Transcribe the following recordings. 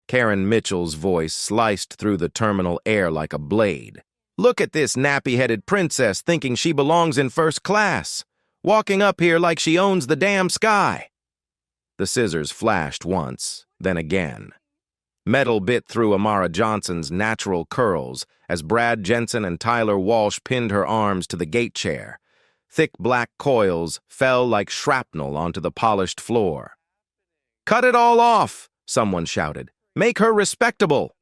Karen Mitchell's voice sliced through the terminal air like a blade. Look at this nappy-headed princess thinking she belongs in first class, walking up here like she owns the damn sky. The scissors flashed once, then again. Metal bit through Amara Johnson's natural curls as Brad Jensen and Tyler Walsh pinned her arms to the gate chair. Thick black coils fell like shrapnel onto the polished floor. "Cut it all off!" someone shouted. "Make her respectable!"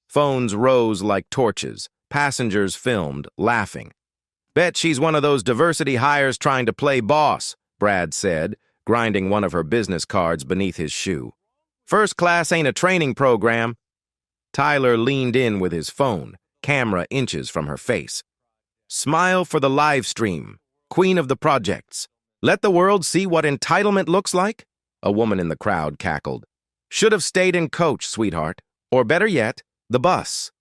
Phones rose like torches. Passengers filmed, laughing. "Bet she's one of those diversity hires trying to play boss," Brad said, grinding one of her business cards beneath his shoe. "First class ain't a training program." Tyler leaned in with his phone, camera inches from her face. "Smile for the live stream, queen of the projects. Let the world see what entitlement looks like," a woman in the crowd cackled. "Should have stayed in coach, sweetheart. Or better yet, the bus."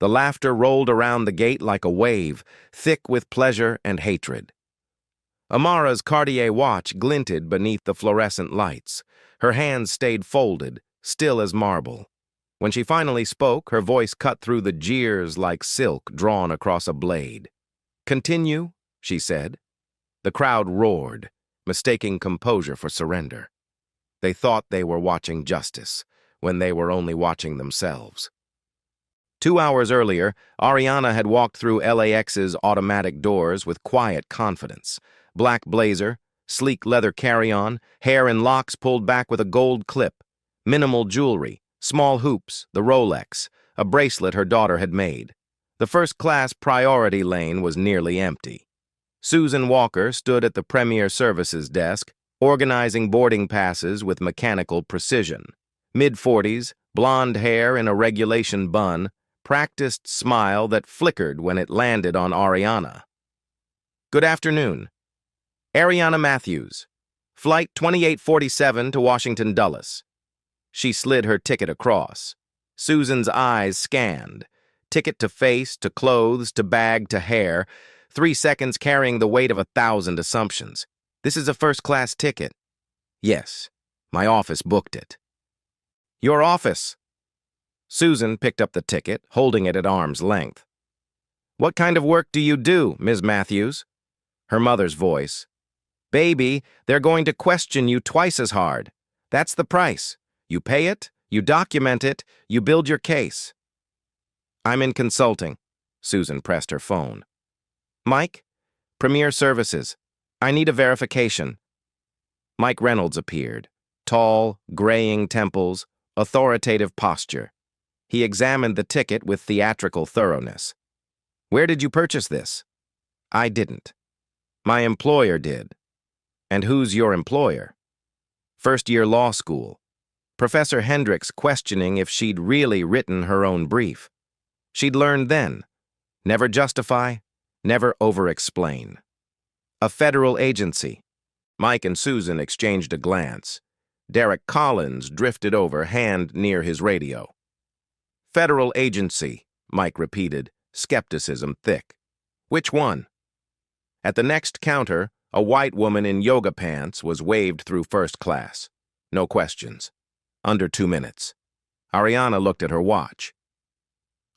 The laughter rolled around the gate like a wave, thick with pleasure and hatred. Amara's Cartier watch glinted beneath the fluorescent lights. Her hands stayed folded, still as marble. When she finally spoke, her voice cut through the jeers like silk drawn across a blade. "Continue," she said. The crowd roared, mistaking composure for surrender. They thought they were watching justice, when they were only watching themselves. 2 hours earlier, Ariana had walked through LAX's automatic doors with quiet confidence. Black blazer, sleek leather carry-on, hair in locks pulled back with a gold clip, minimal jewelry, small hoops, the Rolex, a bracelet her daughter had made. The first-class priority lane was nearly empty. Susan Walker stood at the Premier Services desk, organizing boarding passes with mechanical precision. Mid-40s, blonde hair in a regulation bun, practiced smile that flickered when it landed on Ariana. "Good afternoon. Ariana Matthews. Flight 2847 to Washington Dulles." She slid her ticket across. Susan's eyes scanned. Ticket to face, to clothes, to bag, to hair. 3 seconds carrying the weight of 1,000 assumptions. "This is a first-class ticket." "Yes. My office booked it." "Your office." Susan picked up the ticket, holding it at arm's length. "What kind of work do you do, Ms. Matthews?" Her mother's voice. "Baby, they're going to question you twice as hard. That's the price. You pay it, you document it, you build your case." "I'm in consulting." Susan pressed her phone. "Mike? Premier Services. I need a verification." Mike Reynolds appeared. Tall, graying temples, authoritative posture. He examined the ticket with theatrical thoroughness. "Where did you purchase this?" "I didn't. My employer did." "And who's your employer?" "First-year law school. Professor Hendricks questioning if she'd really written her own brief. She'd learned then. Never justify, never over-explain. A federal agency." Mike and Susan exchanged a glance. Derek Collins drifted over, hand near his radio. "Federal agency," Mike repeated, skepticism thick. "Which one?" At the next counter, a white woman in yoga pants was waved through first class. No questions. Under 2 minutes. Ariana looked at her watch.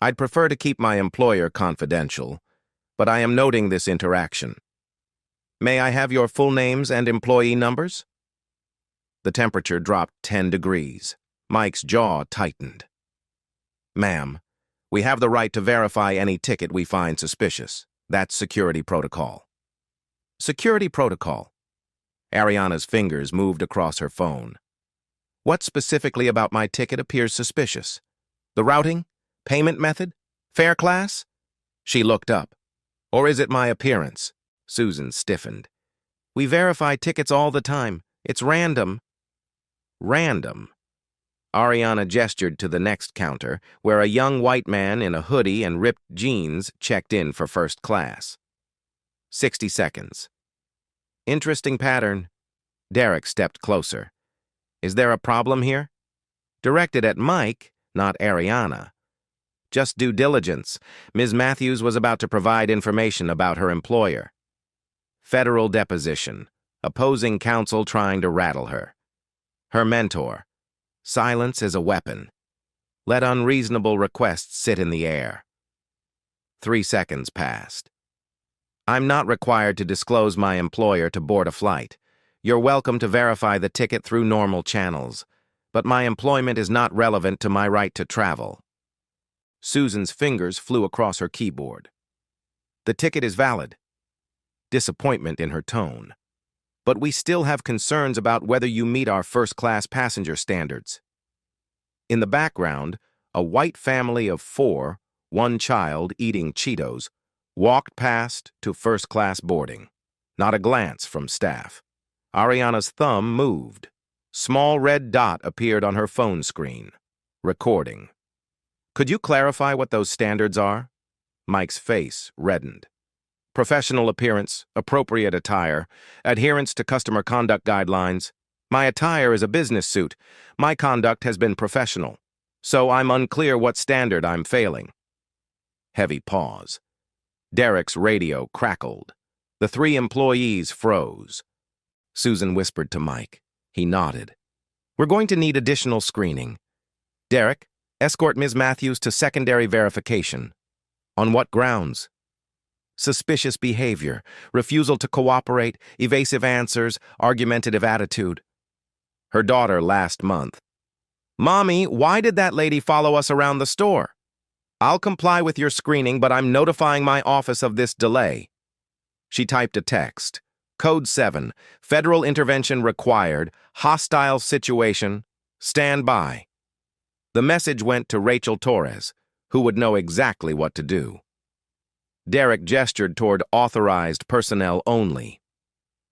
"I'd prefer to keep my employer confidential, but I am noting this interaction. May I have your full names and employee numbers?" The temperature dropped 10 degrees. Mike's jaw tightened. "Ma'am, we have the right to verify any ticket we find suspicious. That's security protocol." "Security protocol?" Ariana's fingers moved across her phone. "What specifically about my ticket appears suspicious? The routing? Payment method? Fare class?" She looked up. "Or is it my appearance?" Susan stiffened. "We verify tickets all the time. It's random." "Random?" Ariana gestured to the next counter, where a young white man in a hoodie and ripped jeans checked in for first class. 60 seconds. "Interesting pattern." Derek stepped closer. "Is there a problem here?" Directed at Mike, not Ariana. "Just due diligence. Ms. Matthews was about to provide information about her employer." Federal deposition. Opposing counsel trying to rattle her. Her mentor. Silence is a weapon. Let unreasonable requests sit in the air. 3 seconds passed. I'm not required to disclose my employer to board a flight. You're welcome to verify the ticket through normal channels, but my employment is not relevant to my right to travel. Susan's fingers flew across her keyboard. The ticket is valid. Disappointment in her tone. But we still have concerns about whether you meet our first-class passenger standards. In the background, a white family of 4, one child eating Cheetos, walked past to first-class boarding. Not a glance from staff. Ariana's thumb moved. Small red dot appeared on her phone screen. Recording. Could you clarify what those standards are? Mike's face reddened. Professional appearance, appropriate attire, adherence to customer conduct guidelines. My attire is a business suit. My conduct has been professional. So I'm unclear what standard I'm failing. Heavy pause. Derek's radio crackled. The 3 employees froze. Susan whispered to Mike. He nodded. We're going to need additional screening. Derek, escort Ms. Matthews to secondary verification. On what grounds? Suspicious behavior, refusal to cooperate, evasive answers, argumentative attitude. Her daughter last month. Mommy, why did that lady follow us around the store? I'll comply with your screening, but I'm notifying my office of this delay. She typed a text. Code 7, federal intervention required, hostile situation, stand by. The message went to Rachel Torres, who would know exactly what to do. Derek gestured toward authorized personnel only.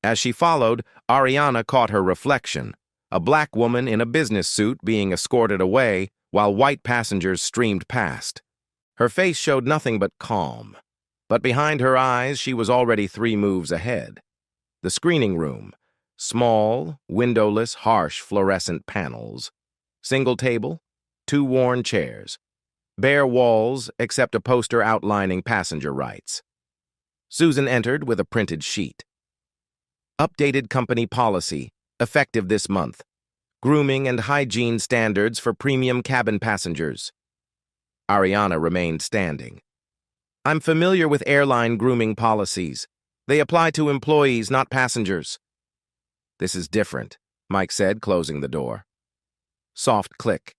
As she followed, Ariana caught her reflection, a black woman in a business suit being escorted away while white passengers streamed past. Her face showed nothing but calm, but behind her eyes she was already 3 moves ahead. The screening room, small, windowless, harsh fluorescent panels. Single table, 2 worn chairs. Bare walls except a poster outlining passenger rights. Susan entered with a printed sheet. Updated company policy, effective this month. Grooming and hygiene standards for premium cabin passengers. Ariana remained standing. I'm familiar with airline grooming policies. They apply to employees, not passengers. This is different, Mike said, closing the door. Soft click.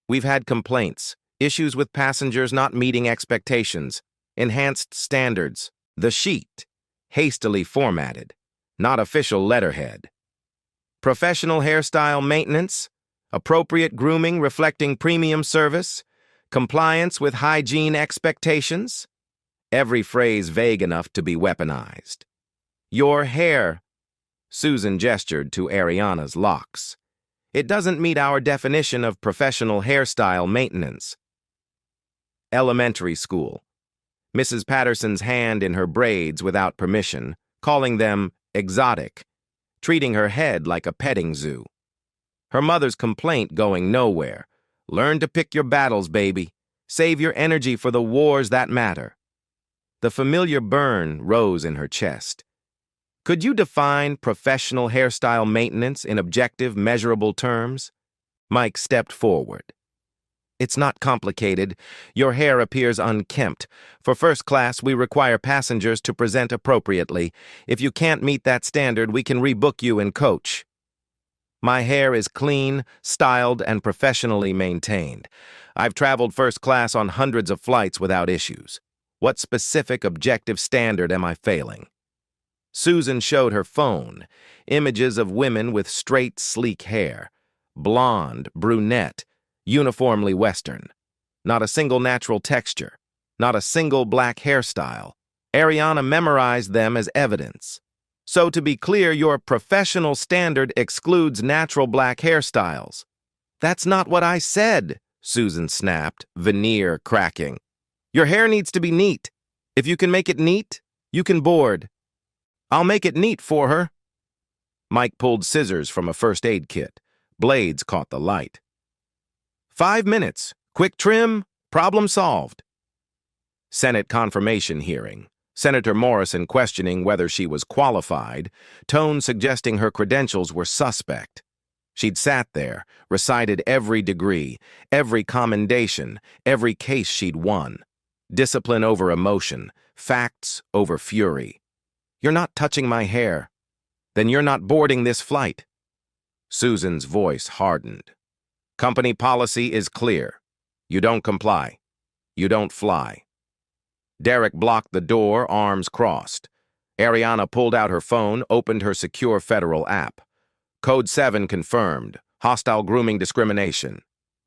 We've had complaints. Issues with passengers not meeting expectations, enhanced standards, the sheet, hastily formatted, not official letterhead. Professional hairstyle maintenance, appropriate grooming reflecting premium service, compliance with hygiene expectations. Every phrase vague enough to be weaponized. Your hair, Susan gestured to Ariana's locks. It doesn't meet our definition of professional hairstyle maintenance. Elementary school. Mrs. Patterson's hand in her braids without permission, calling them exotic, treating her head like a petting zoo. Her mother's complaint going nowhere. Learn to pick your battles, baby. Save your energy for the wars that matter. The familiar burn rose in her chest. Could you define professional hairstyle maintenance in objective, measurable terms? Mike stepped forward. It's not complicated. Your hair appears unkempt. For first class, we require passengers to present appropriately. If you can't meet that standard, we can rebook you in coach. My hair is clean, styled, and professionally maintained. I've traveled first class on hundreds of flights without issues. What specific objective standard am I failing? Susan showed her phone, images of women with straight, sleek hair, blonde, brunette, uniformly Western. Not a single natural texture, not a single black hairstyle. Ariana memorized them as evidence. So to be clear, your professional standard excludes natural black hairstyles. That's not what I said, Susan snapped, veneer cracking. Your hair needs to be neat. If you can make it neat, you can board. I'll make it neat for her. Mike pulled scissors from a first aid kit. Blades caught the light. 5 minutes. Quick trim. Problem solved. Senate confirmation hearing. Senator Morrison questioning whether she was qualified, tone suggesting her credentials were suspect. She'd sat there, recited every degree, every commendation, every case she'd won. Discipline over emotion, facts over fury. "You're not touching my hair. Then you're not boarding this flight." Susan's voice hardened. "Company policy is clear. You don't comply. You don't fly." Derek blocked the door, arms crossed. Ariana pulled out her phone, opened her secure federal app. Code 7 confirmed. Hostile grooming discrimination.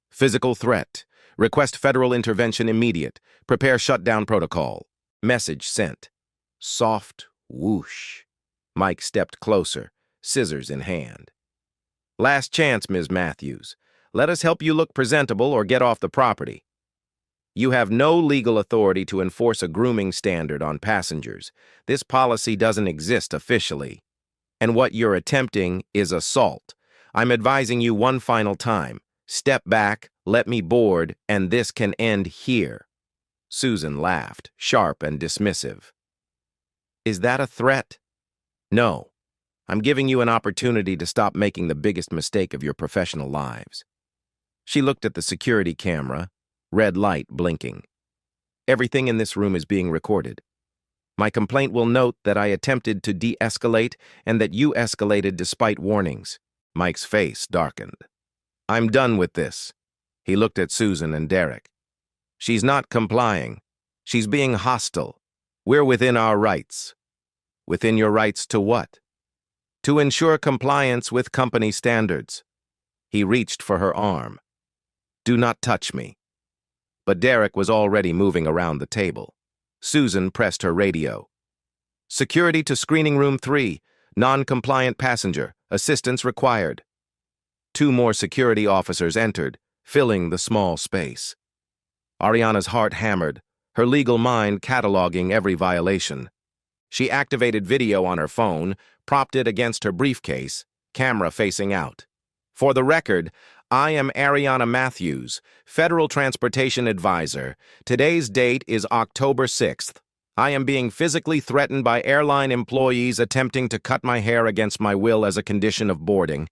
Physical threat. Request federal intervention immediate. Prepare shutdown protocol. Message sent. Soft whoosh. Mike stepped closer, scissors in hand. "Last chance, Ms. Matthews. Let us help you look presentable or get off the property. You have no legal authority to enforce a grooming standard on passengers. This policy doesn't exist officially. And what you're attempting is assault. I'm advising you one final time. Step back, let me board, and this can end here." Susan laughed, sharp and dismissive. "Is that a threat?" "No. I'm giving you an opportunity to stop making the biggest mistake of your professional lives." She looked at the security camera, red light blinking. "Everything in this room is being recorded. My complaint will note that I attempted to de-escalate and that you escalated despite warnings." Mike's face darkened. "I'm done with this." He looked at Susan and Derek. "She's not complying. She's being hostile. We're within our rights." "Within your rights to what?" "To ensure compliance with company standards." He reached for her arm. "Do not touch me." But Derek was already moving around the table. Susan pressed her radio. "Security to screening room 3. Non-compliant passenger. Assistance required." 2 more security officers entered, filling the small space. Ariana's heart hammered, her legal mind cataloging every violation. She activated video on her phone, propped it against her briefcase, camera facing out. "For the record, I am Ariana Matthews, Federal Transportation Advisor. Today's date is October 6th. I am being physically threatened by airline employees attempting to cut my hair against my will as a condition of boarding.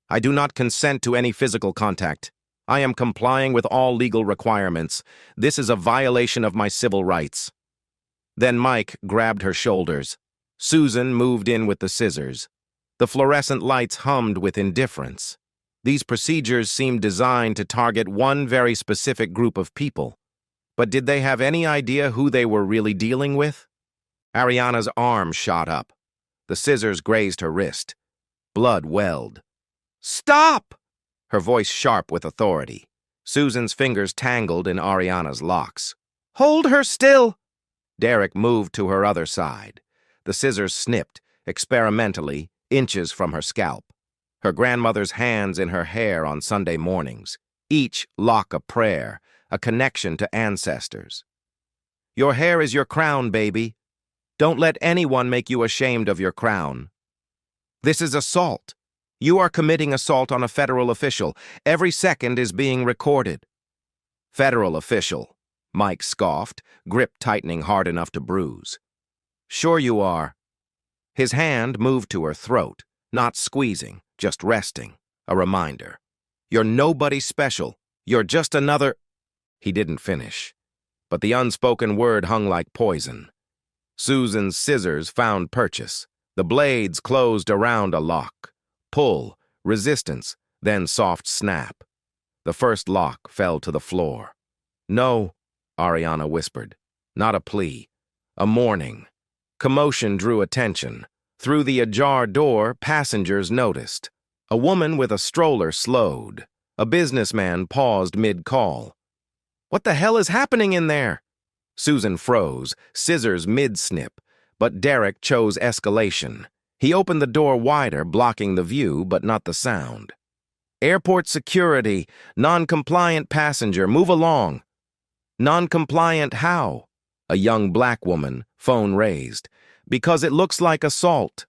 I do not consent to any physical contact. I am complying with all legal requirements. This is a violation of my civil rights." Then Mike grabbed her shoulders. Susan moved in with the scissors. The fluorescent lights hummed with indifference. These procedures seemed designed to target one very specific group of people. But did they have any idea who they were really dealing with? Ariana's arm shot up. The scissors grazed her wrist. Blood welled. "Stop!" Her voice sharp with authority. Susan's fingers tangled in Ariana's locks. "Hold her still!" Derek moved to her other side. The scissors snipped, experimentally, inches from her scalp. Her grandmother's hands in her hair on Sunday mornings. Each lock a prayer, a connection to ancestors. "Your hair is your crown, baby. Don't let anyone make you ashamed of your crown." "This is assault. You are committing assault on a federal official. Every second is being recorded." "Federal official," Mike scoffed, grip tightening hard enough to bruise. "Sure you are." His hand moved to her throat, not squeezing, just resting, a reminder. "You're nobody special. You're just another—" He didn't finish, but the unspoken word hung like poison. Susan's scissors found purchase. The blades closed around a lock. Pull, resistance, then soft snap. The first lock fell to the floor. "No," Ariana whispered. Not a plea. A mourning. Commotion drew attention. Through the ajar door, passengers noticed. A woman with a stroller slowed. A businessman paused mid-call. "What the hell is happening in there?" Susan froze, scissors mid-snip, but Derek chose escalation. He opened the door wider, blocking the view, but not the sound. "Airport security, non-compliant passenger, move along." "Non-compliant how?" A young black woman, phone raised. "Because it looks like assault."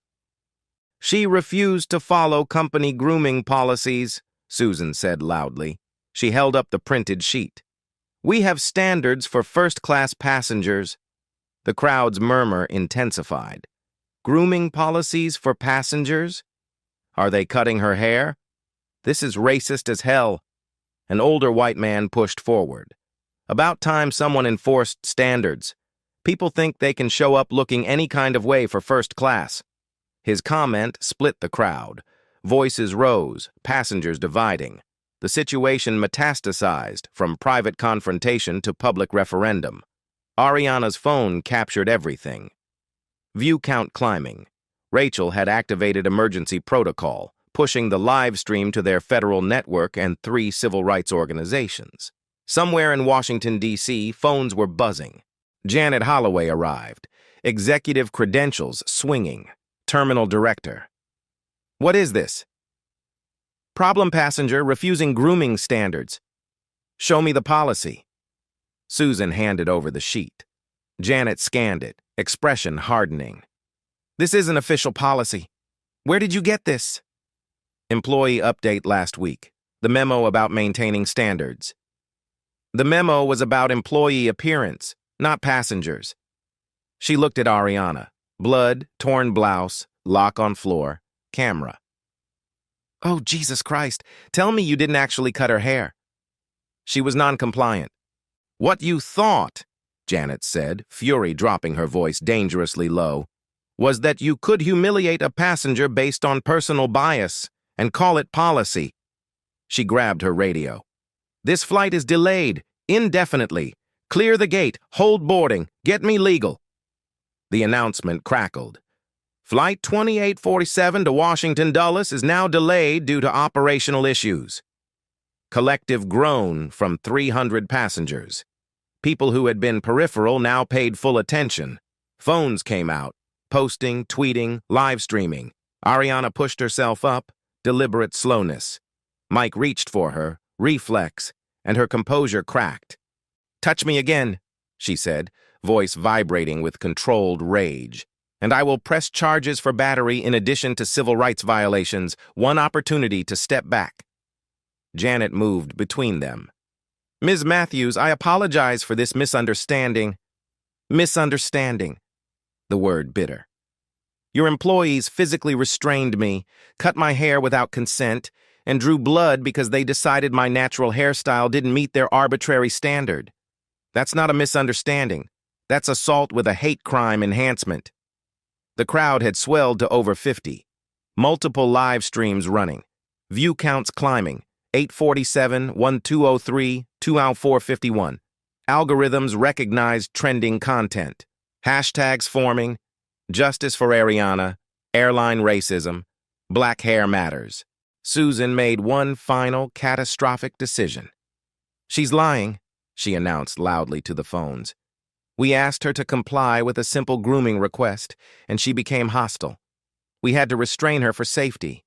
"She refused to follow company grooming policies," Susan said loudly. She held up the printed sheet. "We have standards for first-class passengers." The crowd's murmur intensified. "Grooming policies for passengers? Are they cutting her hair?" This is racist as hell. An older white man pushed forward. About time someone enforced standards. People think they can show up looking any kind of way for first class. His comment split the crowd. Voices rose, passengers dividing. The situation metastasized from private confrontation to public referendum. Ariana's phone captured everything. View count climbing. Rachel had activated emergency protocol, pushing the live stream to their federal network and 3 civil rights organizations. Somewhere in Washington, D.C., phones were buzzing. Janet Holloway arrived, executive credentials swinging, terminal director. What is this? Problem passenger refusing grooming standards. Show me the policy. Susan handed over the sheet. Janet scanned it, expression hardening. This isn't official policy. Where did you get this? Employee update last week. The memo about maintaining standards. The memo was about employee appearance, not passengers. She looked at Ariana. Blood, torn blouse, lock on floor, camera. Oh, Jesus Christ, tell me you didn't actually cut her hair. She was non-compliant. What you thought, Janet said, fury dropping her voice dangerously low, was that you could humiliate a passenger based on personal bias and call it policy. She grabbed her radio. This flight is delayed, indefinitely. Clear the gate, hold boarding, get me legal. The announcement crackled. Flight 2847 to Washington Dulles is now delayed due to operational issues. Collective groan from 300 passengers. People who had been peripheral now paid full attention. Phones came out, posting, tweeting, live streaming. Ariana pushed herself up, deliberate slowness. Mike reached for her, reflex, and her composure cracked. Touch me again, she said, voice vibrating with controlled rage. And I will press charges for battery in addition to civil rights violations, one opportunity to step back. Janet moved between them. Ms. Matthews, I apologize for this misunderstanding. Misunderstanding. The word bitter. Your employees physically restrained me, cut my hair without consent, and drew blood because they decided my natural hairstyle didn't meet their arbitrary standard. That's not a misunderstanding. That's assault with a hate crime enhancement. The crowd had swelled to over 50. Multiple live streams running. View counts climbing. 847, 1203, 20451. Algorithms recognized trending content. Hashtags forming. Justice for Ariana. Airline racism. Black hair matters. Susan made one final catastrophic decision. She's lying, she announced loudly to the phones. We asked her to comply with a simple grooming request, and she became hostile. We had to restrain her for safety.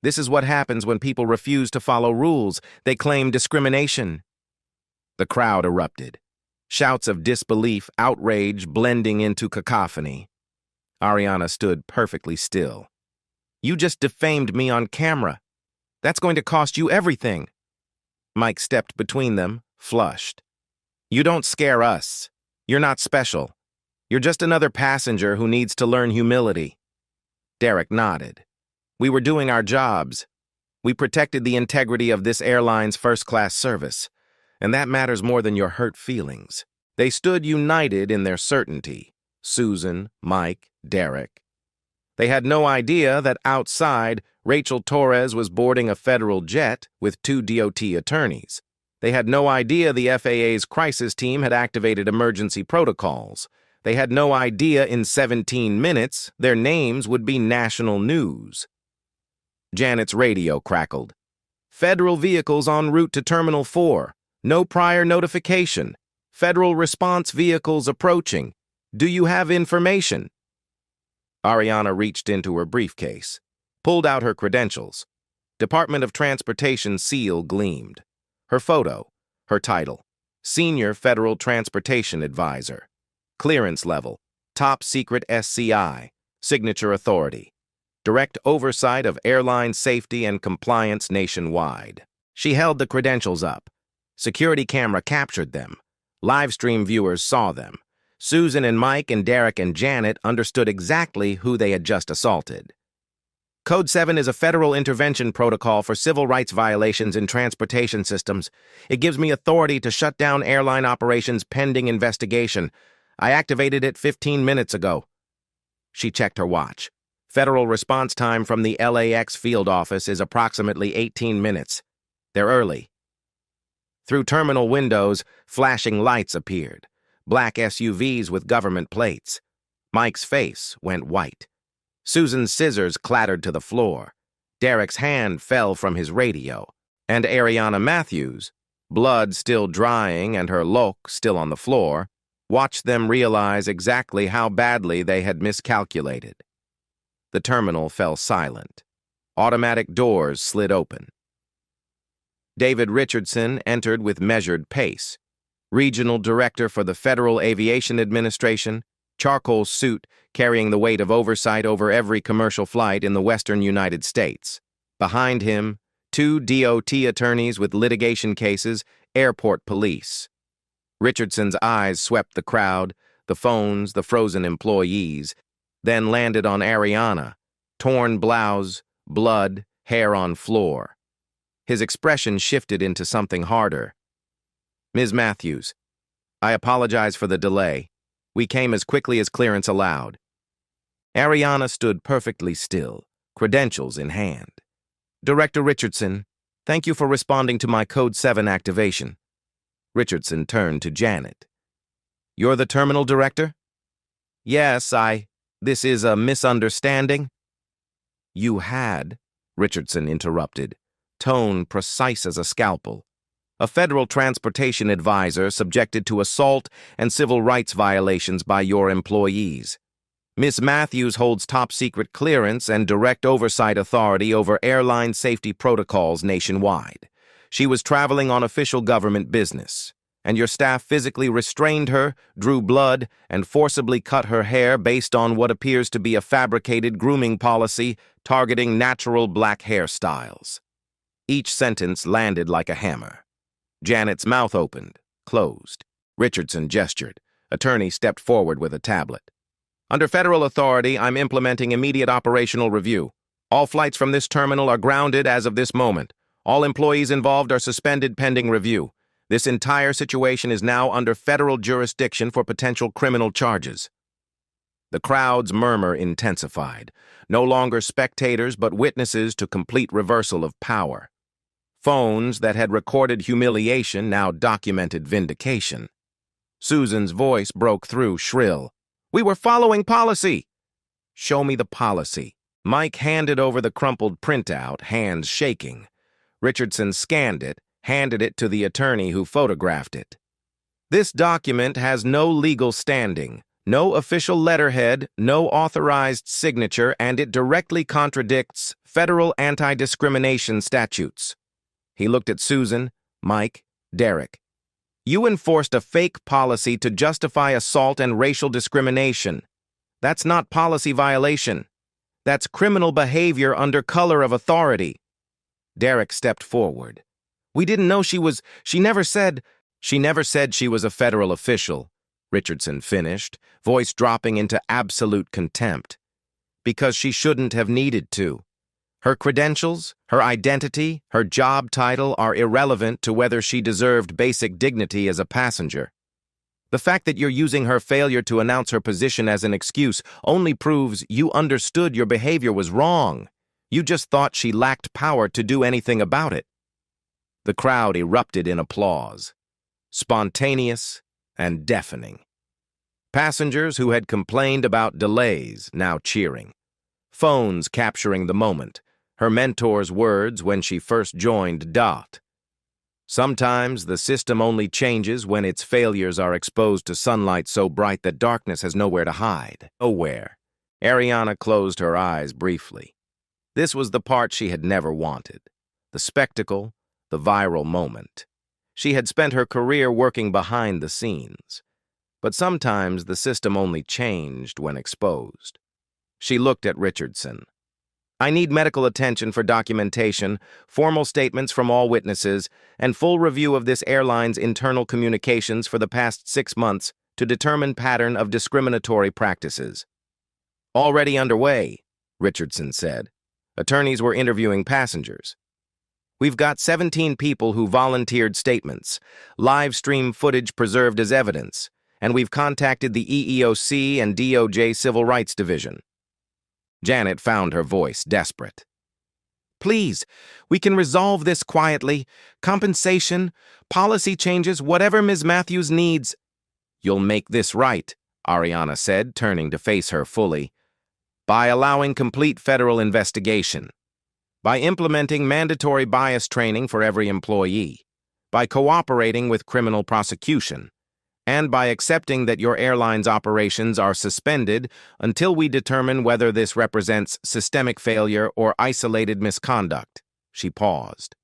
This is what happens when people refuse to follow rules. They claim discrimination. The crowd erupted. Shouts of disbelief, outrage blending into cacophony. Ariana stood perfectly still. You just defamed me on camera. That's going to cost you everything. Mike stepped between them, flushed. You don't scare us. You're not special. You're just another passenger who needs to learn humility. Derek nodded. We were doing our jobs. We protected the integrity of this airline's first-class service, and that matters more than your hurt feelings. They stood united in their certainty. Susan, Mike, Derek. They had no idea that outside, Rachel Torres was boarding a federal jet with 2 DOT attorneys. They had no idea the FAA's crisis team had activated emergency protocols. They had no idea in 17 minutes their names would be national news. Janet's radio crackled. Federal vehicles en route to Terminal 4. No prior notification. Federal response vehicles approaching. Do you have information? Ariana reached into her briefcase, pulled out her credentials. Department of Transportation seal gleamed. Her photo, her title, Senior Federal Transportation Advisor. Clearance level, Top Secret SCI, Signature Authority. Direct oversight of airline safety and compliance nationwide. She held the credentials up. Security camera captured them. Livestream viewers saw them. Susan and Mike and Derek and Janet understood exactly who they had just assaulted. Code 7 is a federal intervention protocol for civil rights violations in transportation systems. It gives me authority to shut down airline operations pending investigation. I activated it 15 minutes ago. She checked her watch. Federal response time from the LAX field office is approximately 18 minutes. They're early. Through terminal windows, flashing lights appeared. Black SUVs with government plates. Mike's face went white. Susan's scissors clattered to the floor. Derek's hand fell from his radio. And Ariana Matthews, blood still drying and her loc still on the floor, watched them realize exactly how badly they had miscalculated. The terminal fell silent. Automatic doors slid open. David Richardson entered with measured pace. Regional Director for the Federal Aviation Administration, charcoal suit carrying the weight of oversight over every commercial flight in the western United States. Behind him, 2 DOT attorneys with litigation cases, airport police. Richardson's eyes swept the crowd, the phones, the frozen employees, then landed on Ariana, torn blouse, blood, hair on floor. His expression shifted into something harder. Ms. Matthews, I apologize for the delay. We came as quickly as clearance allowed. Ariana stood perfectly still, credentials in hand. Director Richardson, thank you for responding to my Code 7 activation. Richardson turned to Janet. You're the terminal director? Yes, This is a misunderstanding? You had, Richardson interrupted, tone precise as a scalpel. A federal transportation advisor subjected to assault and civil rights violations by your employees. Ms. Matthews holds top-secret clearance and direct oversight authority over airline safety protocols nationwide. She was traveling on official government business, and your staff physically restrained her, drew blood, and forcibly cut her hair based on what appears to be a fabricated grooming policy targeting natural black hairstyles. Each sentence landed like a hammer. Janet's mouth opened, closed. Richardson gestured. Attorney stepped forward with a tablet. Under federal authority, I'm implementing immediate operational review. All flights from this terminal are grounded as of this moment. All employees involved are suspended pending review. This entire situation is now under federal jurisdiction for potential criminal charges. The crowd's murmur intensified. No longer spectators, but witnesses to complete reversal of power. Phones that had recorded humiliation now documented vindication. Susan's voice broke through, shrill. We were following policy. Show me the policy. Mike handed over the crumpled printout, hands shaking. Richardson scanned it, handed it to the attorney who photographed it. This document has no legal standing, no official letterhead, no authorized signature, and it directly contradicts federal anti-discrimination statutes. He looked at Susan, Mike, Derek. You enforced a fake policy to justify assault and racial discrimination. That's not policy violation. That's criminal behavior under color of authority. Derek stepped forward. We didn't know she never said she was a federal official, Richardson finished, voice dropping into absolute contempt. Because she shouldn't have needed to. Her credentials, her identity, her job title are irrelevant to whether she deserved basic dignity as a passenger. The fact that you're using her failure to announce her position as an excuse only proves you understood your behavior was wrong. You just thought she lacked power to do anything about it. The crowd erupted in applause, spontaneous and deafening. Passengers who had complained about delays now cheering. Phones capturing the moment. Her mentor's words when she first joined DOT. Sometimes the system only changes when its failures are exposed to sunlight so bright that darkness has nowhere to hide. Nowhere. Ariana closed her eyes briefly. This was the part she had never wanted. The spectacle, the viral moment. She had spent her career working behind the scenes. But sometimes the system only changed when exposed. She looked at Richardson. I need medical attention for documentation, formal statements from all witnesses, and full review of this airline's internal communications for the past 6 months to determine pattern of discriminatory practices. Already underway, Richardson said. Attorneys were interviewing passengers. We've got 17 people who volunteered statements, live stream footage preserved as evidence, and we've contacted the EEOC and DOJ Civil Rights Division. Janet found her voice desperate. Please, we can resolve this quietly. Compensation, policy changes, whatever Ms. Matthews needs. You'll make this right, Ariana said, turning to face her fully. By allowing complete federal investigation. By implementing mandatory bias training for every employee. By cooperating with criminal prosecution. And by accepting that your airline's operations are suspended until we determine whether this represents systemic failure or isolated misconduct. She paused.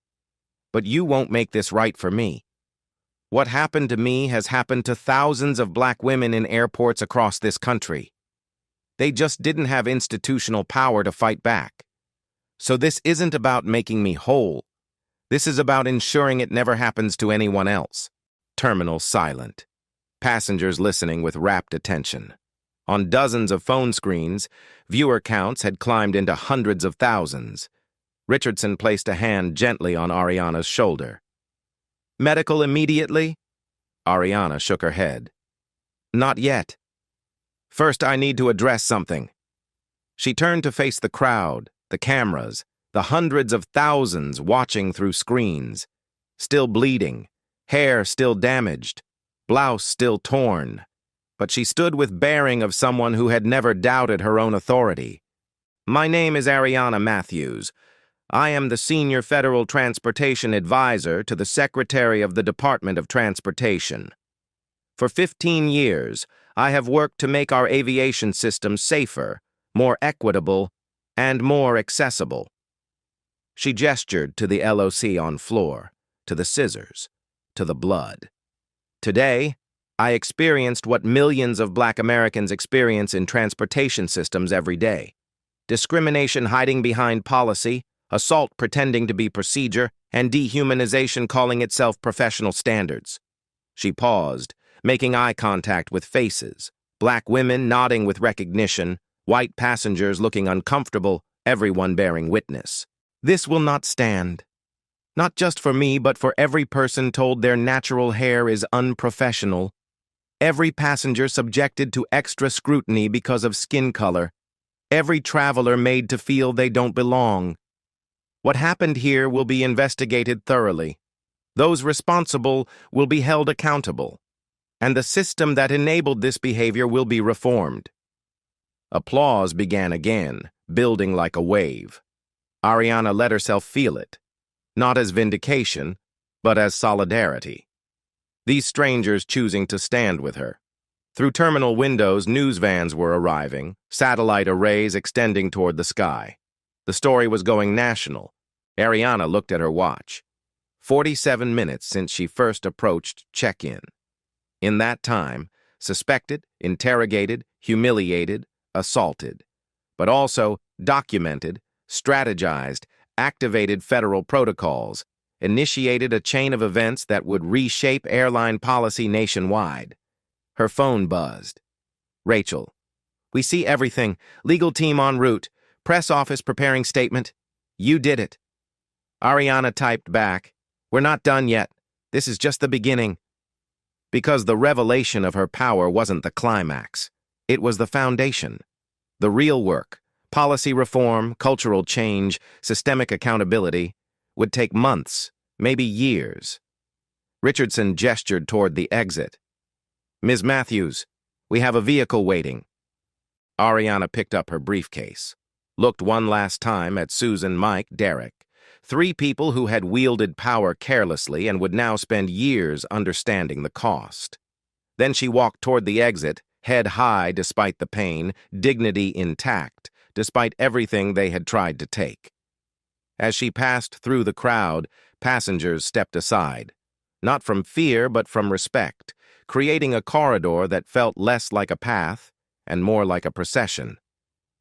But you won't make this right for me. What happened to me has happened to thousands of black women in airports across this country. They just didn't have institutional power to fight back. So this isn't about making me whole. This is about ensuring it never happens to anyone else. Terminal silent. Passengers listening with rapt attention. On dozens of phone screens, viewer counts had climbed into hundreds of thousands. Richardson placed a hand gently on Ariana's shoulder. Medical immediately? Ariana shook her head. Not yet. First, I need to address something. She turned to face the crowd, the cameras, the hundreds of thousands watching through screens. Still bleeding, hair still damaged, blouse still torn. But she stood with bearing of someone who had never doubted her own authority. My name is Ariana Matthews. I am the Senior Federal Transportation Advisor to the Secretary of the Department of Transportation. For 15 years, I have worked to make our aviation system safer, more equitable, and more accessible. She gestured to the LOC on floor, to the scissors, to the blood. Today, I experienced what millions of black Americans experience in transportation systems every day. Discrimination hiding behind policy, assault pretending to be procedure, and dehumanization calling itself professional standards. She paused, making eye contact with faces, black women nodding with recognition, white passengers looking uncomfortable, everyone bearing witness. This will not stand. Not just for me, but for every person told their natural hair is unprofessional. Every passenger subjected to extra scrutiny because of skin color. Every traveler made to feel they don't belong. What happened here will be investigated thoroughly. Those responsible will be held accountable. And the system that enabled this behavior will be reformed. Applause began again, building like a wave. Ariana let herself feel it, not as vindication, but as solidarity. These strangers choosing to stand with her. Through terminal windows, news vans were arriving, satellite arrays extending toward the sky. The story was going national. Ariana looked at her watch. 47 minutes since she first approached check-in. In that time, suspected, interrogated, humiliated, assaulted, but also documented, strategized, activated federal protocols, initiated a chain of events that would reshape airline policy nationwide. Her phone buzzed. Rachel, we see everything. Legal team en route. Press office preparing statement. You did it. Ariana typed back. We're not done yet. This is just the beginning. Because the revelation of her power wasn't the climax. It was the foundation. The real work, policy reform, cultural change, systemic accountability, would take months, maybe years. Richardson gestured toward the exit. Ms. Matthews, we have a vehicle waiting. Ariana picked up her briefcase, looked one last time at Susan, Mike, Derek, three people who had wielded power carelessly and would now spend years understanding the cost. Then she walked toward the exit, head high despite the pain, dignity intact, despite everything they had tried to take. As she passed through the crowd, passengers stepped aside, not from fear but from respect, creating a corridor that felt less like a path and more like a procession.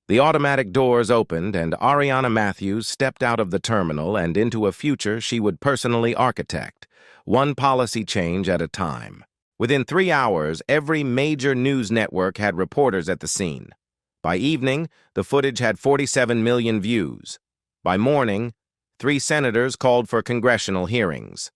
The automatic doors opened and Ariana Matthews stepped out of the terminal and into a future she would personally architect, one policy change at a time. Within 3 hours, every major news network had reporters at the scene. By evening, the footage had 47 million views. By morning, 3 senators called for congressional hearings.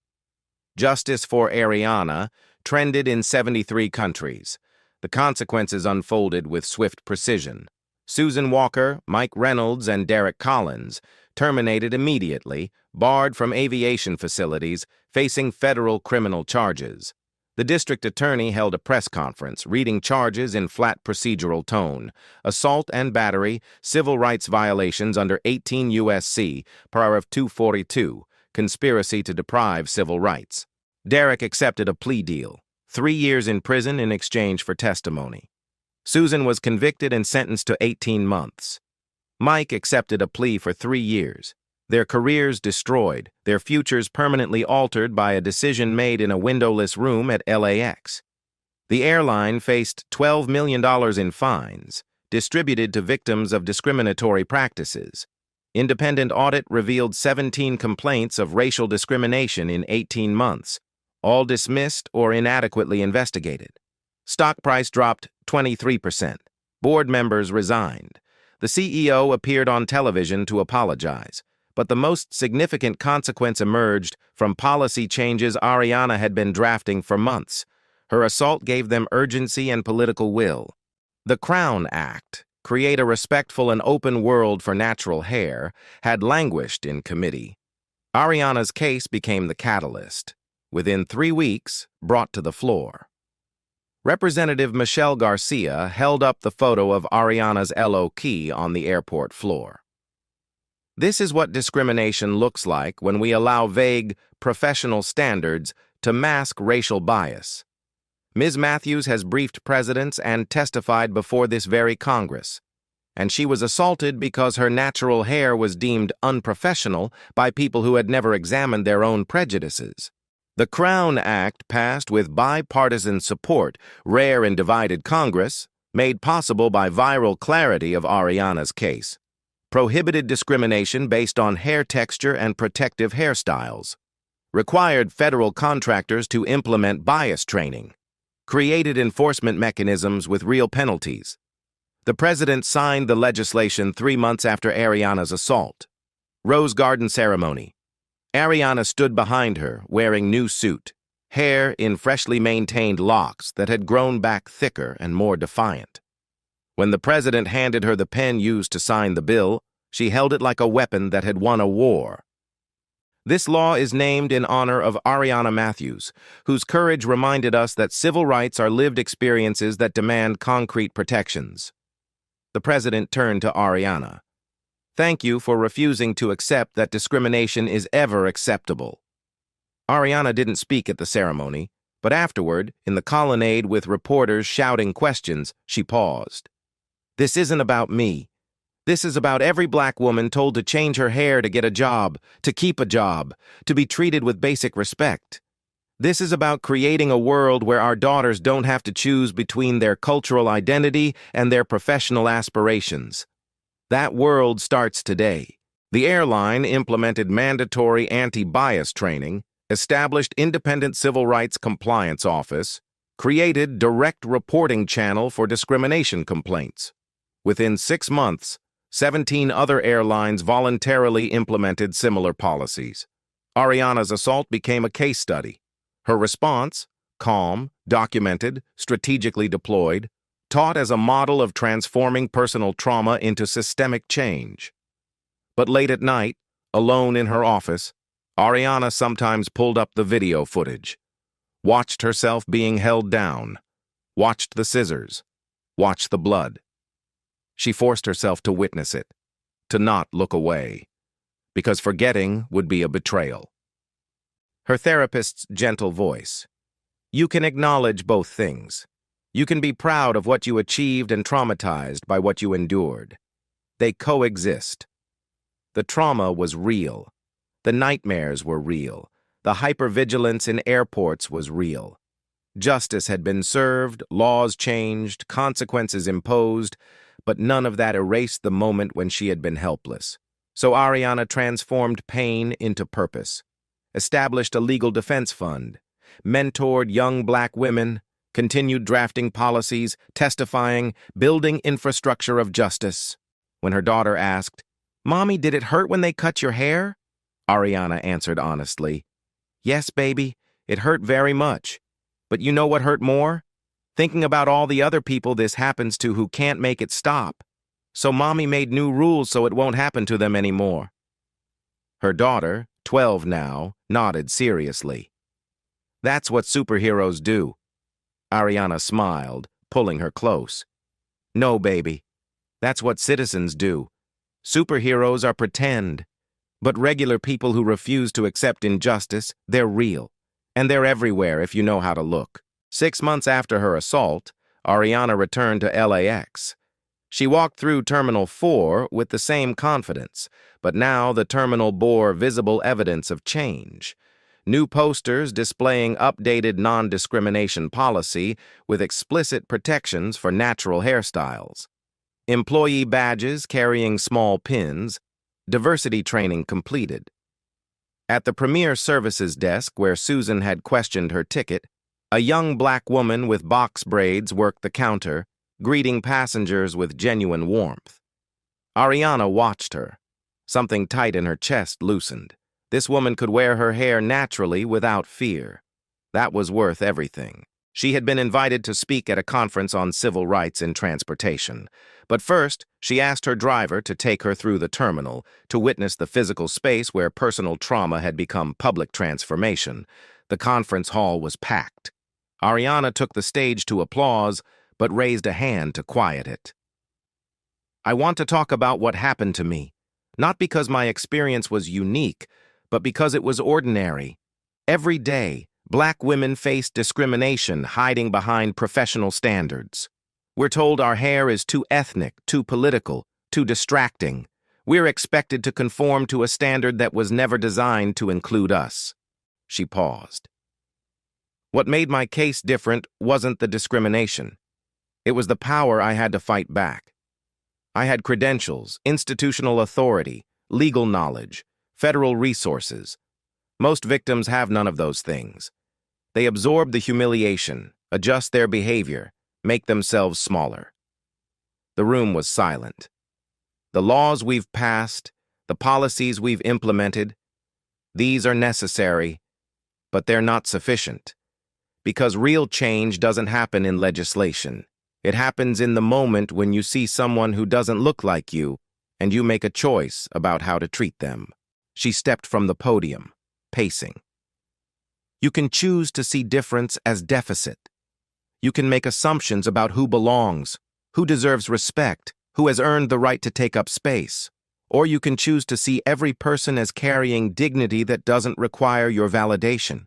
Justice for Ariana trended in 73 countries. The consequences unfolded with swift precision. Susan Walker, Mike Reynolds, and Derek Collins terminated immediately, barred from aviation facilities, facing federal criminal charges. The district attorney held a press conference, reading charges in flat procedural tone: assault and battery, civil rights violations under 18 U.S.C., paragraph 242, conspiracy to deprive civil rights. Derek accepted a plea deal, 3 years in prison in exchange for testimony. Susan was convicted and sentenced to 18 months. Mike accepted a plea for 3 years. Their careers destroyed, their futures permanently altered by a decision made in a windowless room at LAX. The airline faced $12 million in fines, distributed to victims of discriminatory practices. Independent audit revealed 17 complaints of racial discrimination in 18 months, all dismissed or inadequately investigated. Stock price dropped 23%. Board members resigned. The CEO appeared on television to apologize. But the most significant consequence emerged from policy changes Ariana had been drafting for months. Her assault gave them urgency and political will. The Crown Act, create a respectful and open world for natural hair, had languished in committee. Ariana's case became the catalyst. Within 3 weeks, brought to the floor. Representative Michelle Garcia held up the photo of Ariana's loc on the airport floor. This is what discrimination looks like when we allow vague, professional standards to mask racial bias. Ms. Matthews has briefed presidents and testified before this very Congress, and she was assaulted because her natural hair was deemed unprofessional by people who had never examined their own prejudices. The Crown Act, passed with bipartisan support, rare in divided Congress, made possible by viral clarity of Ariana's case, prohibited discrimination based on hair texture and protective hairstyles, required federal contractors to implement bias training, created enforcement mechanisms with real penalties. The president signed the legislation 3 months after Ariana's assault. Rose Garden ceremony. Ariana stood behind her, wearing new suit, hair in freshly maintained locks that had grown back thicker and more defiant. When the president handed her the pen used to sign the bill, she held it like a weapon that had won a war. This law is named in honor of Ariana Matthews, whose courage reminded us that civil rights are lived experiences that demand concrete protections. The president turned to Ariana. Thank you for refusing to accept that discrimination is ever acceptable. Ariana didn't speak at the ceremony, but afterward, in the colonnade with reporters shouting questions, she paused. This isn't about me. This is about every black woman told to change her hair to get a job, to keep a job, to be treated with basic respect. This is about creating a world where our daughters don't have to choose between their cultural identity and their professional aspirations. That world starts today. The airline implemented mandatory anti-bias training, established independent civil rights compliance office, created direct reporting channel for discrimination complaints. Within 6 months, 17 other airlines voluntarily implemented similar policies. Ariana's assault became a case study. Her response, calm, documented, strategically deployed, taught as a model of transforming personal trauma into systemic change. But late at night, alone in her office, Ariana sometimes pulled up the video footage, watched herself being held down, watched the scissors, watched the blood. She forced herself to witness it, to not look away, because forgetting would be a betrayal. Her therapist's gentle voice. You can acknowledge both things. You can be proud of what you achieved and traumatized by what you endured. They coexist. The trauma was real. The nightmares were real. The hypervigilance in airports was real. Justice had been served, laws changed, consequences imposed, but none of that erased the moment when she had been helpless. So Ariana transformed pain into purpose, established a legal defense fund, mentored young black women, continued drafting policies, testifying, building infrastructure of justice. When her daughter asked, "Mommy, did it hurt when they cut your hair?" Ariana answered honestly. "Yes, baby, it hurt very much. But you know what hurt more? Thinking about all the other people this happens to who can't make it stop. So Mommy made new rules so it won't happen to them anymore." Her daughter, 12 now, nodded seriously. "That's what superheroes do." Ariana smiled, pulling her close. "No, baby. That's what citizens do. Superheroes are pretend. But regular people who refuse to accept injustice, they're real. And they're everywhere if you know how to look." 6 months after her assault, Ariana returned to LAX. She walked through Terminal 4 with the same confidence, but now the terminal bore visible evidence of change. New posters displaying updated non-discrimination policy with explicit protections for natural hairstyles. Employee badges carrying small pins, diversity training completed. At the Premier Services desk where Susan had questioned her ticket, a young black woman with box braids worked the counter, greeting passengers with genuine warmth. Ariana watched her. Something tight in her chest loosened. This woman could wear her hair naturally without fear. That was worth everything. She had been invited to speak at a conference on civil rights in transportation. But first, she asked her driver to take her through the terminal to witness the physical space where personal trauma had become public transformation. The conference hall was packed. Ariana took the stage to applause, but raised a hand to quiet it. "I want to talk about what happened to me, not because my experience was unique, but because it was ordinary. Every day, Black women face discrimination hiding behind professional standards. We're told our hair is too ethnic, too political, too distracting. We're expected to conform to a standard that was never designed to include us." She paused. What made my case different wasn't the discrimination. It was the power I had to fight back. I had credentials, institutional authority, legal knowledge, federal resources. Most victims have none of those things. They absorb the humiliation, adjust their behavior, make themselves smaller. The room was silent. The laws we've passed, the policies we've implemented, these are necessary, but they're not sufficient. Because real change doesn't happen in legislation. It happens in the moment when you see someone who doesn't look like you, and you make a choice about how to treat them. She stepped from the podium, pacing. You can choose to see difference as deficit. You can make assumptions about who belongs, who deserves respect, who has earned the right to take up space. Or you can choose to see every person as carrying dignity that doesn't require your validation.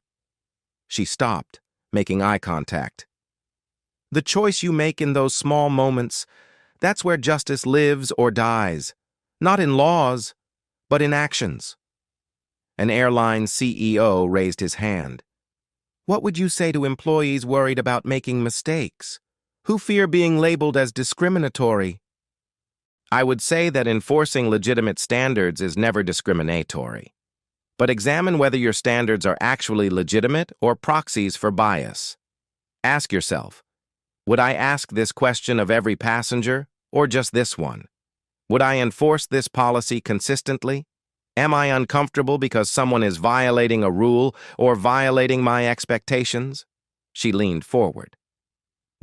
She stopped, making eye contact. The choice you make in those small moments, that's where justice lives or dies. Not in laws, but in actions. An airline CEO raised his hand. What would you say to employees worried about making mistakes, who fear being labeled as discriminatory? I would say that enforcing legitimate standards is never discriminatory. But examine whether your standards are actually legitimate or proxies for bias. Ask yourself, would I ask this question of every passenger, or just this one? Would I enforce this policy consistently? Am I uncomfortable because someone is violating a rule or violating my expectations? She leaned forward.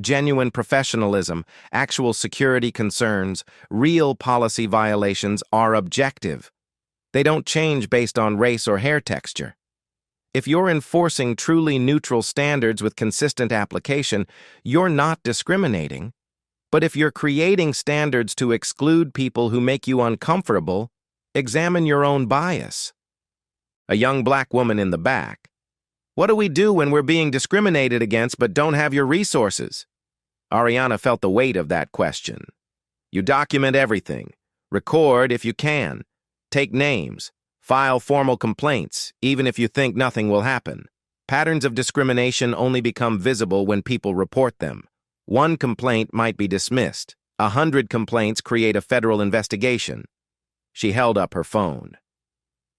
Genuine professionalism, actual security concerns, real policy violations are objective. They don't change based on race or hair texture. If you're enforcing truly neutral standards with consistent application, you're not discriminating. But if you're creating standards to exclude people who make you uncomfortable, examine your own bias. A young black woman in the back. What do we do when we're being discriminated against but don't have your resources? Ariana felt the weight of that question. You document everything. Record if you can. Take names. File formal complaints, even if you think nothing will happen. Patterns of discrimination only become visible when people report them. One complaint might be dismissed. 100 complaints create a federal investigation. She held up her phone.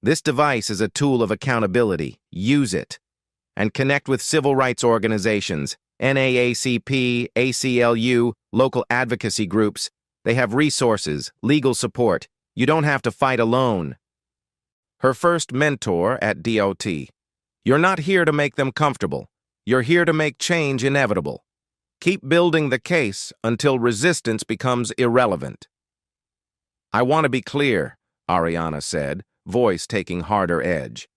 This device is a tool of accountability. Use it. And connect with civil rights organizations, NAACP, ACLU, local advocacy groups. They have resources, legal support. You don't have to fight alone. Her first mentor at DOT. You're not here to make them comfortable. You're here to make change inevitable. Keep building the case until resistance becomes irrelevant. I want to be clear, Ariana said, voice taking harder edge.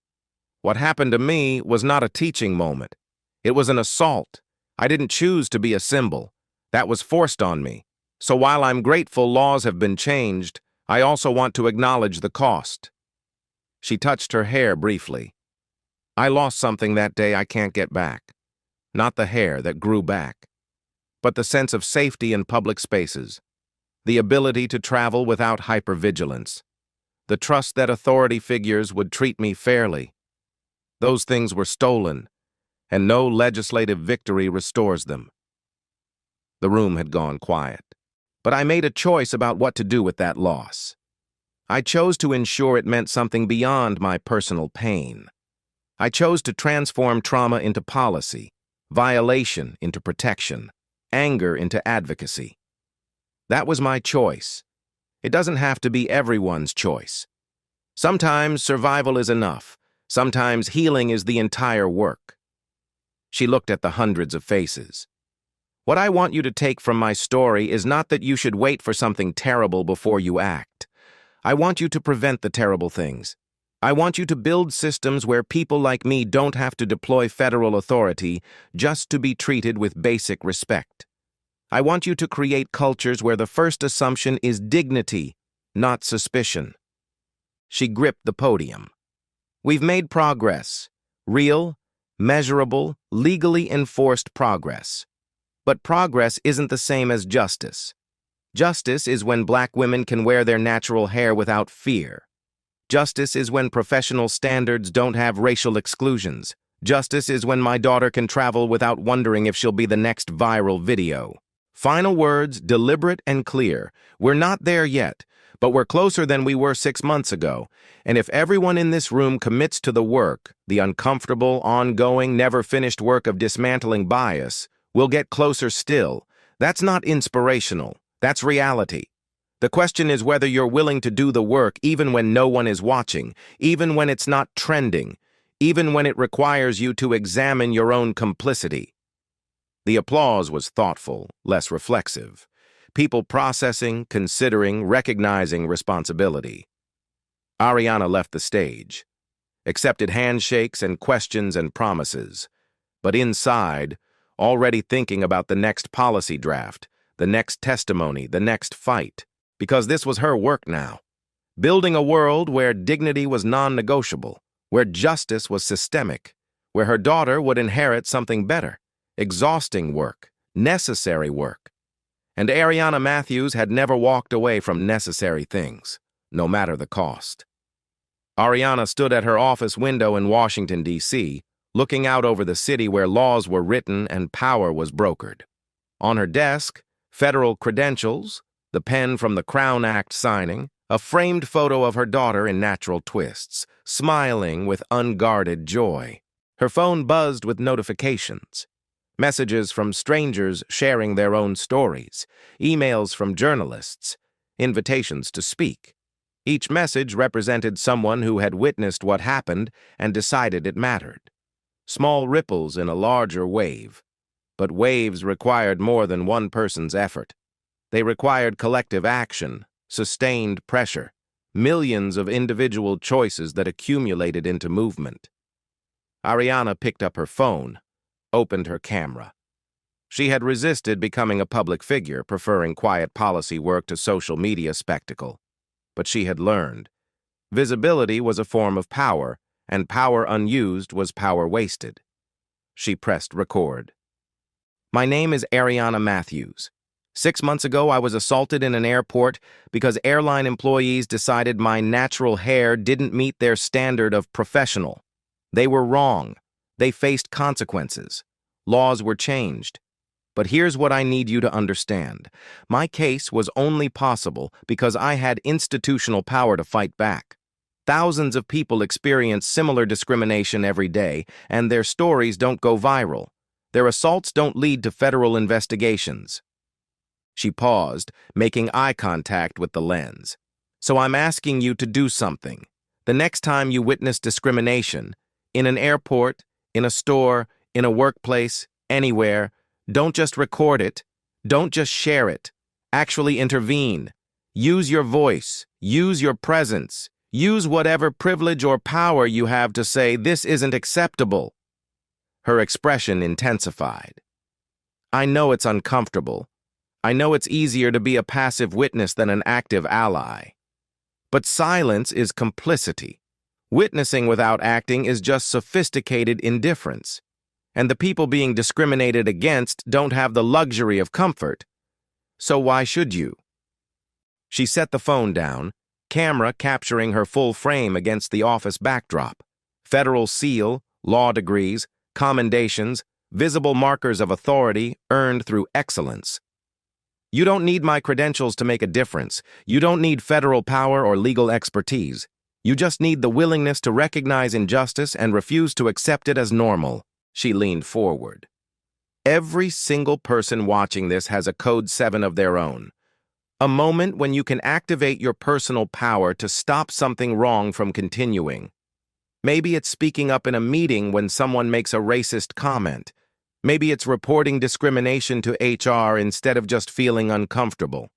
What happened to me was not a teaching moment. It was an assault. I didn't choose to be a symbol. That was forced on me. So while I'm grateful laws have been changed, I also want to acknowledge the cost. She touched her hair briefly. I lost something that day I can't get back. Not the hair that grew back, but the sense of safety in public spaces, the ability to travel without hypervigilance, the trust that authority figures would treat me fairly. Those things were stolen, and no legislative victory restores them. The room had gone quiet, but I made a choice about what to do with that loss. I chose to ensure it meant something beyond my personal pain. I chose to transform trauma into policy, violation into protection, anger into advocacy. That was my choice. It doesn't have to be everyone's choice. Sometimes survival is enough. Sometimes healing is the entire work. She looked at the hundreds of faces. What I want you to take from my story is not that you should wait for something terrible before you act. I want you to prevent the terrible things. I want you to build systems where people like me don't have to deploy federal authority just to be treated with basic respect. I want you to create cultures where the first assumption is dignity, not suspicion. She gripped the podium. We've made progress. Real, measurable, legally enforced progress. But progress isn't the same as justice. Justice is when Black women can wear their natural hair without fear. Justice is when professional standards don't have racial exclusions. Justice is when my daughter can travel without wondering if she'll be the next viral video. Final words, deliberate and clear. We're not there yet, but we're closer than we were 6 months ago. And if everyone in this room commits to the work, the uncomfortable, ongoing, never-finished work of dismantling bias, we'll get closer still. That's not inspirational. That's reality. The question is whether you're willing to do the work even when no one is watching, even when it's not trending, even when it requires you to examine your own complicity. The applause was thoughtful, less reflexive. People processing, considering, recognizing responsibility. Ariana left the stage, accepted handshakes and questions and promises, but inside, already thinking about the next policy draft, the next testimony, the next fight. Because this was her work now. Building a world where dignity was non-negotiable, where justice was systemic, where her daughter would inherit something better, exhausting work, necessary work. And Ariana Matthews had never walked away from necessary things, no matter the cost. Ariana stood at her office window in Washington, D.C., looking out over the city where laws were written and power was brokered. On her desk, federal credentials, the pen from the Crown Act signing, a framed photo of her daughter in natural twists, smiling with unguarded joy. Her phone buzzed with notifications. Messages from strangers sharing their own stories, emails from journalists, invitations to speak. Each message represented someone who had witnessed what happened and decided it mattered. Small ripples in a larger wave. But waves required more than one person's effort. They required collective action, sustained pressure, millions of individual choices that accumulated into movement. Ariana picked up her phone, opened her camera. She had resisted becoming a public figure, preferring quiet policy work to social media spectacle. But she had learned. Visibility was a form of power, and power unused was power wasted. She pressed record. My name is Ariana Matthews. 6 months ago, I was assaulted in an airport because airline employees decided my natural hair didn't meet their standard of professional. They were wrong. They faced consequences. Laws were changed. But here's what I need you to understand. My case was only possible because I had institutional power to fight back. Thousands of people experience similar discrimination every day, and their stories don't go viral. Their assaults don't lead to federal investigations. She paused, making eye contact with the lens. So I'm asking you to do something. The next time you witness discrimination, in an airport, in a store, in a workplace, anywhere, don't just record it. Don't just share it. Actually intervene. Use your voice. Use your presence. Use whatever privilege or power you have to say, this isn't acceptable. Her expression intensified. I know it's uncomfortable. I know it's easier to be a passive witness than an active ally. But silence is complicity. Witnessing without acting is just sophisticated indifference. And the people being discriminated against don't have the luxury of comfort. So why should you? She set the phone down, camera capturing her full frame against the office backdrop. Federal seal, law degrees, commendations, visible markers of authority earned through excellence. You don't need my credentials to make a difference. You don't need federal power or legal expertise. You just need the willingness to recognize injustice and refuse to accept it as normal. She leaned forward. Every single person watching this has a code 7 of their own. A moment when you can activate your personal power to stop something wrong from continuing. Maybe it's speaking up in a meeting when someone makes a racist comment. Maybe it's reporting discrimination to HR instead of just feeling uncomfortable.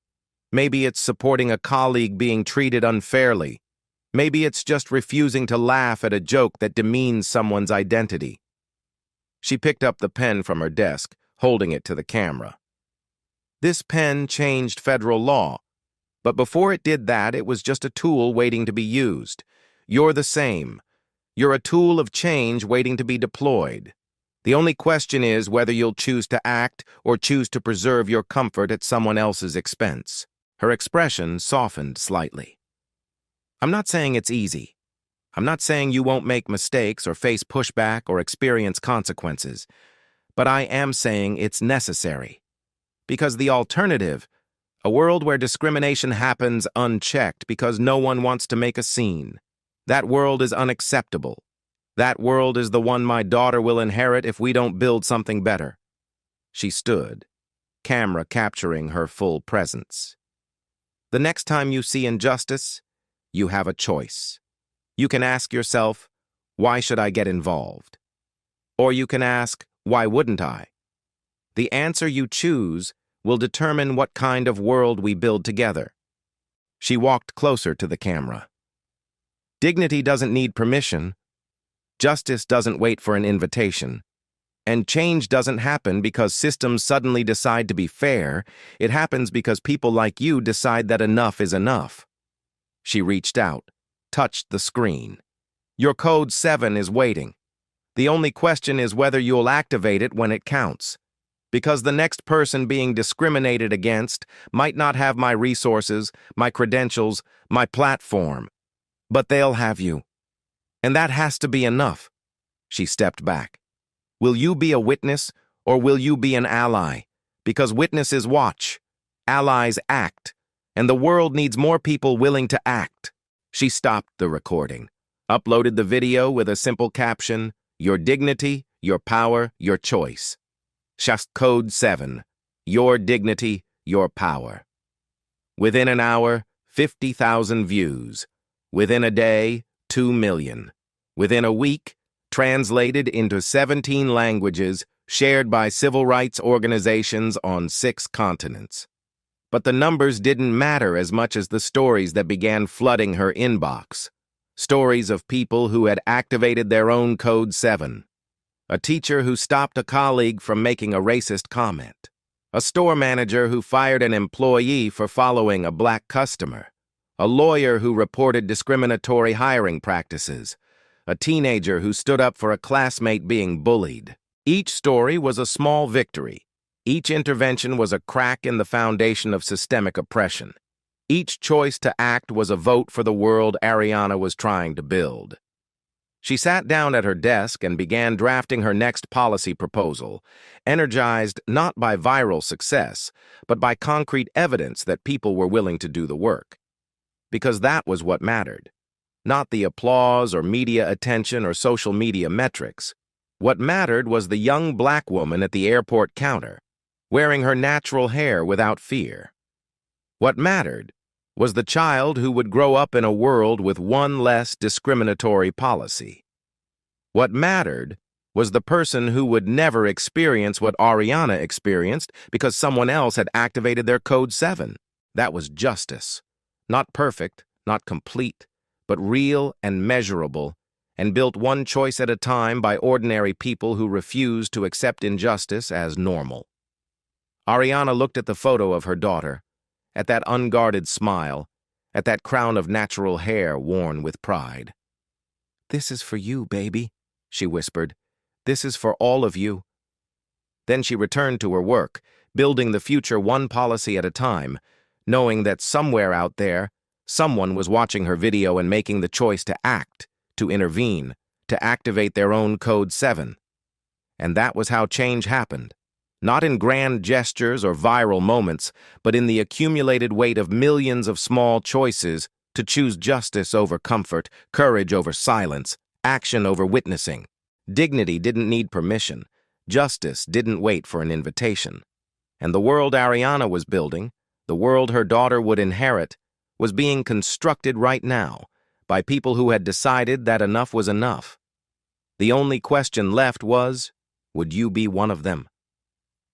Maybe it's supporting a colleague being treated unfairly. Maybe it's just refusing to laugh at a joke that demeans someone's identity. She picked up the pen from her desk, holding it to the camera. This pen changed federal law, but before it did that, it was just a tool waiting to be used. You're the same. You're a tool of change waiting to be deployed. The only question is whether you'll choose to act or choose to preserve your comfort at someone else's expense. Her expression softened slightly. I'm not saying it's easy. I'm not saying you won't make mistakes or face pushback or experience consequences, but I am saying it's necessary. Because the alternative, a world where discrimination happens unchecked because no one wants to make a scene, that world is unacceptable. That world is the one my daughter will inherit if we don't build something better. She stood, camera capturing her full presence. The next time you see injustice, you have a choice. You can ask yourself, why should I get involved? Or you can ask, why wouldn't I? The answer you choose will determine what kind of world we build together. She walked closer to the camera. Dignity doesn't need permission. Justice doesn't wait for an invitation. And change doesn't happen because systems suddenly decide to be fair. It happens because people like you decide that enough is enough. She reached out, touched the screen. Your code 7 is waiting. The only question is whether you'll activate it when it counts. Because the next person being discriminated against might not have my resources, my credentials, my platform. But they'll have you. And that has to be enough. She stepped back. Will you be a witness or will you be an ally? Because witnesses watch, allies act, and the world needs more people willing to act. She stopped the recording, uploaded the video with a simple caption, your dignity, your power, your choice. Just code 7, your dignity, your power. Within an hour, 50,000 views. Within a day, 2 million. Within a week, translated into 17 languages, shared by civil rights organizations on 6 continents. But the numbers didn't matter as much as the stories that began flooding her inbox. Stories of people who had activated their own Code 7. A teacher who stopped a colleague from making a racist comment. A store manager who fired an employee for following a black customer. A lawyer who reported discriminatory hiring practices. A teenager who stood up for a classmate being bullied. Each story was a small victory. Each intervention was a crack in the foundation of systemic oppression. Each choice to act was a vote for the world Ariana was trying to build. She sat down at her desk and began drafting her next policy proposal, energized not by viral success, but by concrete evidence that people were willing to do the work. Because that was what mattered. Not the applause or media attention or social media metrics. What mattered was the young black woman at the airport counter, wearing her natural hair without fear. What mattered was the child who would grow up in a world with one less discriminatory policy. What mattered was the person who would never experience what Ariana experienced because someone else had activated their Code 7. That was justice. Not perfect, not complete, but real and measurable, and built one choice at a time by ordinary people who refused to accept injustice as normal. Ariana looked at the photo of her daughter, at that unguarded smile, at that crown of natural hair worn with pride. "This is for you, baby," she whispered. "This is for all of you." Then she returned to her work, building the future one policy at a time, knowing that somewhere out there, someone was watching her video and making the choice to act, to intervene, to activate their own Code 7. And that was how change happened. Not in grand gestures or viral moments, but in the accumulated weight of millions of small choices to choose justice over comfort, courage over silence, action over witnessing. Dignity didn't need permission. Justice didn't wait for an invitation. And the world Ariana was building, the world her daughter would inherit, was being constructed right now by people who had decided that enough was enough. The only question left was, would you be one of them?